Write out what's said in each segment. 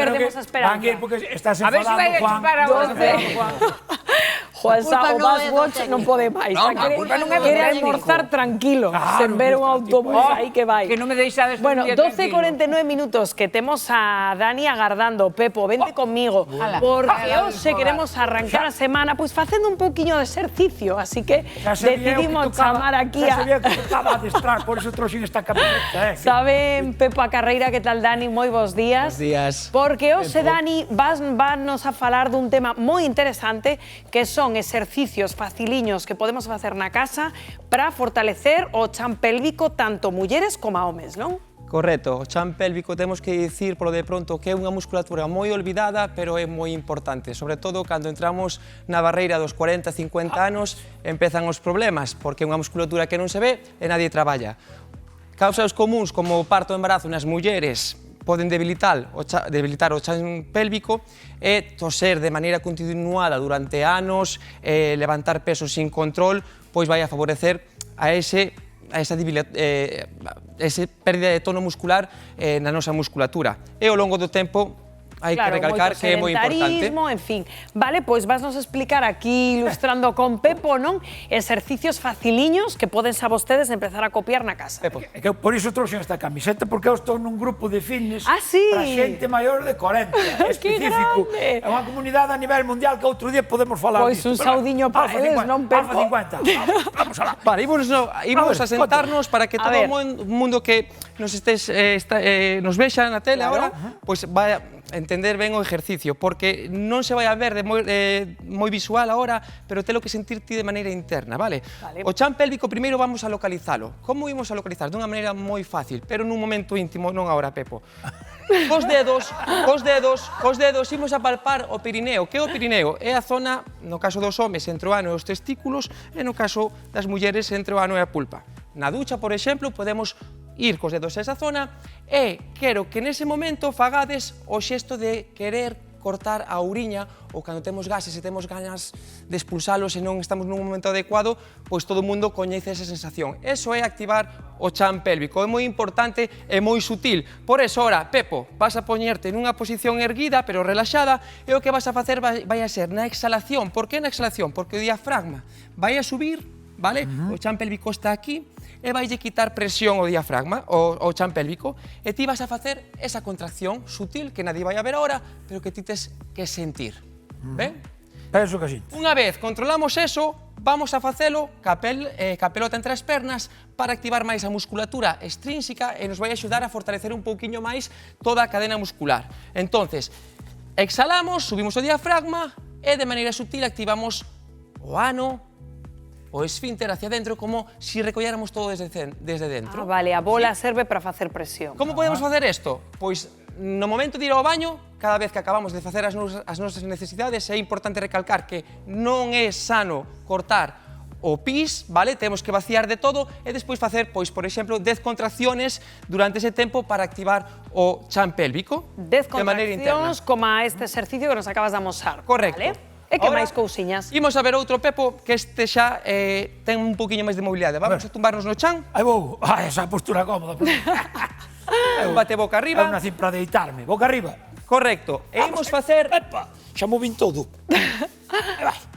Perdemos a esperanza. Van a ir porque estás A ver se vai enfadando, Juan. chupar a voz. Juan culpa Sa, o non Bas é do Watch técnico. non pode máis. Non, Quere- a culpa non é do quere técnico. almorzar tranquilo, Claro, sen ver un está autobús tipo aí que vai. Que non me deixades Bueno, un día 12:49 minutos que temos a Dani agardando. Pepo, vente comigo, Ala. porque Ala, hoxe queremos arrancar a semana pois facendo un pouquiño de exercicio, así que Ya sabía decidimos que tocaba, chamar aquí ya a... sabía que tocaba adestrar, por eso trouxen esta camiseta, Saben, Pepo a Carreira, que tal, Dani? Moi bons días. Bos días. Porque hoxe, Dani, vas a falar dun tema moi interesante que son exercicios faciliños que podemos facer na casa para fortalecer o chan pélvico tanto mulleres como a homes, non? Correcto, o chan pélvico temos que dicir polo de pronto que é unha musculatura moi olvidada, pero é moi importante, sobre todo cando entramos na barreira dos 40-50 anos, empezan os problemas, porque é unha musculatura que non se ve e nadie traballa. Causas comuns como o parto e embarazo nas mulleres poden debilitar o chan pélvico e toser de maneira continuada durante anos, levantar pesos sin control, pois vai a favorecer a esa pérdida de tono muscular na nosa musculatura. E ao longo do tempo hai que recalcar que é moi importante. Sedentarismo, en fin. Vale, pois vasnos explicar aquí, ilustrando con Pepo, non? Exercicios faciliños que poden xa vostedes empezar a copiar na casa. Pepo. É que por iso trouxen esta camiseta, porque eu estou nun grupo de fitness Ah, sí? para xente maior de 40, específico. grande! É unha comunidade a nivel mundial que outro día podemos falar Pois disto. un saudiño para Alfa eles, 50, non, Pepo? Alfa 50, vamos alá. Vale, imos a sentarnos para que A todo ver. o mundo que nos nos vexa na tele Claro. agora, pois vai a entender ben o ejercicio, porque non se vai a ver moi visual agora, pero telo que sentir ti de maneira interna, vale? Vale. O chan pélvico primeiro vamos a localizalo. Como imos a localizar? Dunha maneira moi fácil, pero nun momento íntimo, non agora, Pepo. Cos dedos imos a palpar o Pirineo. Que é o Pirineo? É a zona, no caso dos homes, entre o ano e os testículos, e no caso das mulleres, entre o ano e a pulpa. Na ducha, por exemplo, podemos ir cos dedos a esa zona e quero que nese momento fagades o xesto de querer cortar a ouriña ou cando temos gases e temos ganas de expulsalos e non estamos nun momento adecuado, pois todo o mundo coñece esa sensación. Eso é activar o chan pélvico, é moi importante e moi sutil. Por eso, ora, Pepo, vas a poñerte nunha posición erguida pero relaxada e o que vas a facer vai a ser na exhalación. Por que na exhalación? Porque o diafragma vai a subir, vale? O chan pélvico está aquí e vaille quitar presión ao diafragma, ao chan pélvico, e ti vas a facer esa contracción sutil que nadie vai a ver ahora, pero que ti tes que sentir. Ben? Penso que sí. Unha vez controlamos eso, vamos a facelo ca pelota entre as pernas para activar máis a musculatura extrínseca e nos vai axudar a fortalecer un pouquiño máis toda a cadena muscular. Entonces, exhalamos, subimos o diafragma e de maneira sutil activamos o ano, o esfínter hacia dentro, como si recolléramos todo desde dentro. Ah, vale, a bola serve para facer presión. Como podemos facer isto? Pois, no momento de ir ao baño, cada vez que acabamos de facer as nosas necesidades, é importante recalcar que non é sano cortar o pis, vale? Temos que vaciar de todo e despois facer, pois, por exemplo, 10 contracciones durante ese tempo para activar o chan pélvico 10 de maneira interna. contraccións como a este exercicio que nos acabas de amosar. Correcto. Vale? E que Ahora, máis cousiñas? Imos a ver outro, Pepo, que este xa ten un poquinho máis de mobilidade. Vamos a tumbarnos no chan, Aí vou, esa postura cómoda. bate boca É arriba. unha cin para deitarme, boca arriba. Correcto. E imos facer Epa, xa movin todo.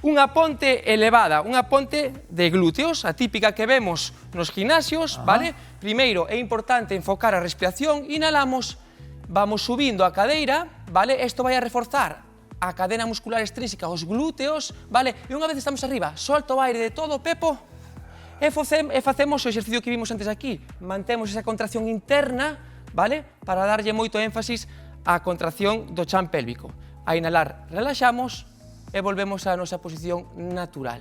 unha ponte elevada, unha ponte de glúteos, a típica que vemos nos gimnasios, vale? Primeiro é importante enfocar a respiración, inhalamos, vamos subindo a cadeira, vale? Isto vai a reforzar a cadena muscular extrínseca, os glúteos, vale? E unha vez estamos arriba, solta o aire de todo, Pepo, e facemos o exercicio que vimos antes aquí. Mantemos esa contracción interna, vale? Para darlle moito énfasis á contracción do chan pélvico. A inhalar, relaxamos e volvemos á nosa posición natural.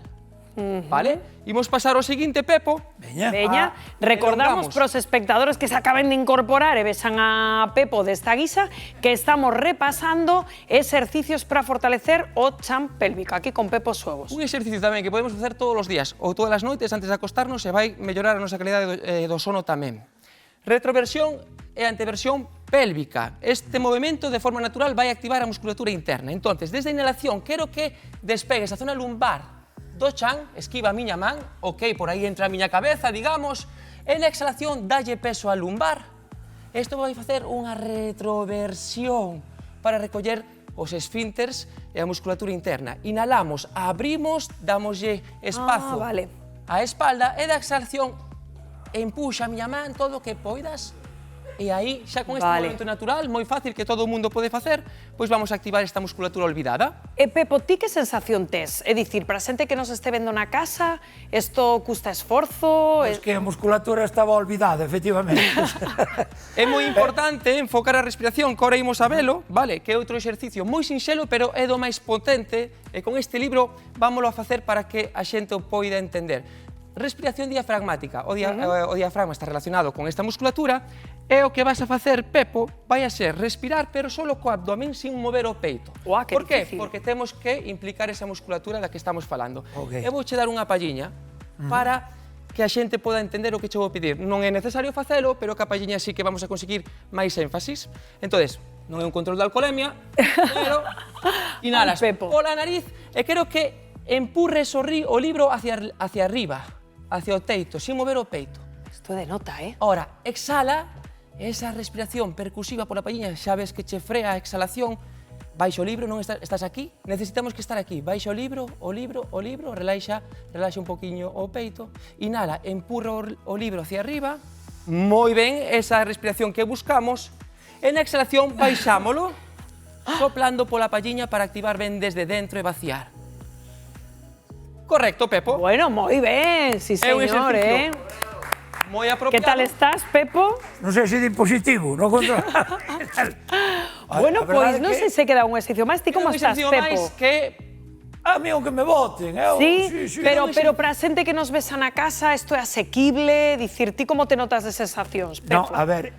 Vale? Imos pasar ao seguinte, Pepo. Veña. Veña, recordamos elongamos. pros espectadores que se acaben de incorporar e vexan a Pepo desta guisa que estamos repasando exercicios para fortalecer o chan pélvico, aquí con Pepo Suevos. Un exercicio tamén que podemos facer todos os días ou todas as noites antes de acostarnos e vai mellorar a nosa calidade do sono tamén. Retroversión e anteversión pélvica. Este movimento de forma natural vai activar a musculatura interna. Entonces, desde a inhalación, quero que despegues a zona lumbar do chan, esquiva a miña man, ok, por aí entra a miña cabeza, digamos, e na exhalación dalle peso á lumbar. Isto vai facer unha retroversión. para recoller os esfínteres e a musculatura interna. Inhalamos, abrimos, damoslle espazo vale. á espalda e da exhalación empuxa a miña man todo o que poidas e aí, xa con este movimento natural, moi fácil que todo o mundo pode facer, pois vamos a activar esta musculatura olvidada. Pepo, ti que sensación tes? É dicir, para a xente que nos este vendo na casa, isto custa esforzo? Es que a musculatura estaba olvidada, efectivamente. É moi importante enfocar a respiración, que ahora imos a velo, vale? Que é outro exercicio moi sinxelo, pero é do máis potente, e con este libro vámolo a facer para que a xente o poida entender. Respiración diafragmática. O diafragma está relacionado con esta musculatura e o que vas a facer, Pepo, vai a ser respirar, pero solo co abdomen sin mover o peito. Uá, que Por qué? difícil. Porque temos que implicar esa musculatura da que estamos falando. Ok. Eu vouche dar unha palliña para que a xente poda entender o que che vou pedir. Non é necesario facelo, pero ca palliña sí que vamos a conseguir máis énfasis. Entonces, non é un control de alcoholemia, pero inhalas Ai, Pepo. pola nariz e quero que empurres o libro hacia arriba, hacia o teito, sin mover o peito. Isto é de nota, Ahora, exhala, esa respiración percusiva pola palliña, xa ves que che frea a exhalación, baixa o libro, non estás aquí, necesitamos que estar aquí, baixa o libro, relaxa un poquinho o peito, inhala, empurra o libro hacia arriba, moi ben, esa respiración que buscamos, e na exhalación baixámolo, soplando pola palliña para activar ben desde dentro e vaciar. Correcto, Pepo. Bueno, moi ben, sí É un señor, exercicio moi apropiado. Que tal estás, Pepo? Non sei se de positivo, non contra... Bueno, pois non sei se queda un exercicio máis. Ti como estás, Pepo? Pepo? Que A mí o que me voten, Sí, pero para a xente que nos ves na casa, isto é asequible, dicir, ti como te notas de sensacións, Non, Pepo? a ver,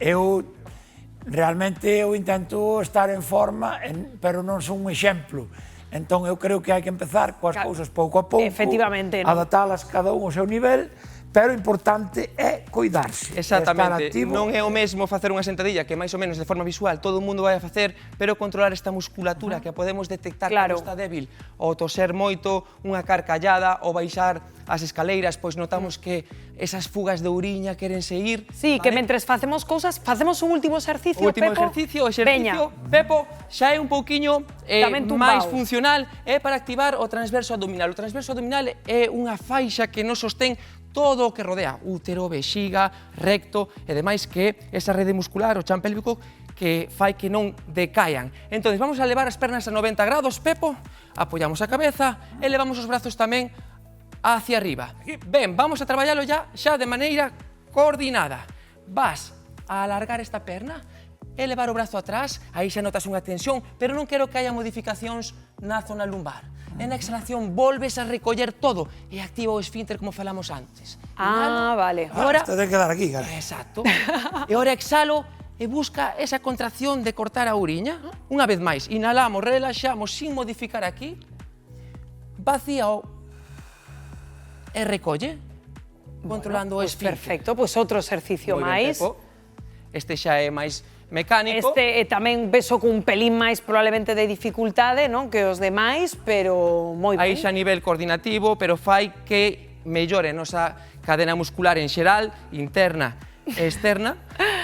realmente eu intento estar en forma, pero non son un exemplo. Entón eu creo que hai que empezar coas cousas pouco a pouco, Efectivamente, non? adaptalas cada un ao seu nivel, pero o importante é cuidarse, Exactamente, estar activo. non é o mesmo facer unha sentadilla que máis ou menos de forma visual todo o mundo vai a facer, pero controlar esta musculatura que a podemos detectar Claro. cando está débil, ou toser moito, unha carcallada, ou baixar as escaleiras, pois notamos que esas fugas de ouriña querense ir. Sí, que mentres facemos cousas, facemos un último exercicio, O último Pepo. exercicio, Veña. Pepo, xa é un pouquiño Tamén tumbao. máis funcional, é para activar o transverso abdominal. O transverso abdominal é unha faixa que nos sostén todo o que rodea, útero, vexiga, recto e demais, que esa rede muscular, o chan pélvico, que fai que non decaian. Entón, vamos a levar as pernas a 90 grados, Pepo, apoiamos a cabeza e levamos os brazos tamén hacia arriba. Ben, vamos a traballalo xa de maneira coordinada. Vas a alargar esta perna, elevar o brazo atrás, aí xa notas unha tensión, pero non quero que haya modificacións na zona lumbar. E na exhalación volves a recoller todo e activa o esfínter como falamos antes. Vale. Ahora, Isto ten que dar aquí, cara. exacto. E ahora exhalo e busca esa contracción de cortar a ouriña. Unha vez máis, inhalamos, relaxamos sin modificar aquí. Vacíao e recolle, controlando o Pois esfínter. perfecto, pois outro exercicio Moi ben, máis. Pepo. Este xa é máis mecánico. Este tamén beso cun pelín máis probablemente de dificultade, non, que os demais, pero moi ben. Aí xa a nivel coordinativo, pero fai que mellore a nosa cadena muscular en xeral, interna e externa.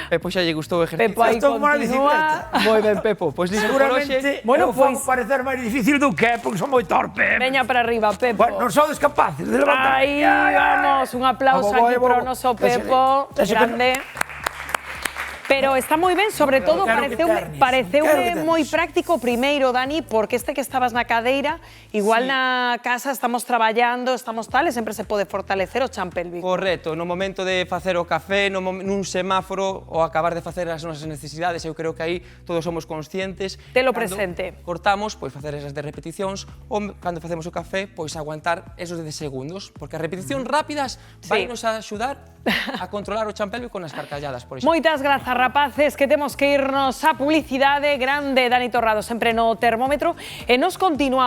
Pepo xa lle gustou o exercicio. Pepo aí Isto é como unha continúa. Moi ben, Pepo. Pois listo por hoxe. Seguramente Bueno, eu fago pois- parecer máis difícil do que é, porque son moi torpe. Veña para arriba, Pepo. Bueno, non sodes capaces de levantar. Aí, vamos, un aplauso aquí para o noso Pepo, grande. Pero está moi ben, sobre todo Quero que ternis, pareceume quero que moi ternis. práctico primeiro, Dani, porque que estabas na cadeira, igual na casa estamos traballando, estamos tal, e sempre se pode fortalecer o chan pélvico. Correcto, no momento de facer o café, nun semáforo, ou acabar de facer as nosas necesidades, eu creo que aí todos somos conscientes. Telo Cando presente. Cortamos, pois facer esas de repeticións, ou cando facemos o café, pois aguantar esos 10 segundos, porque as repeticións rápidas vai nos axudar a controlar o chan pélvico nas carcalladas, por exemplo. Moitas grazas, rapaces, que temos que irnos a publicidade. Grande Dani Torrado, sempre no termómetro, e nos continuamos.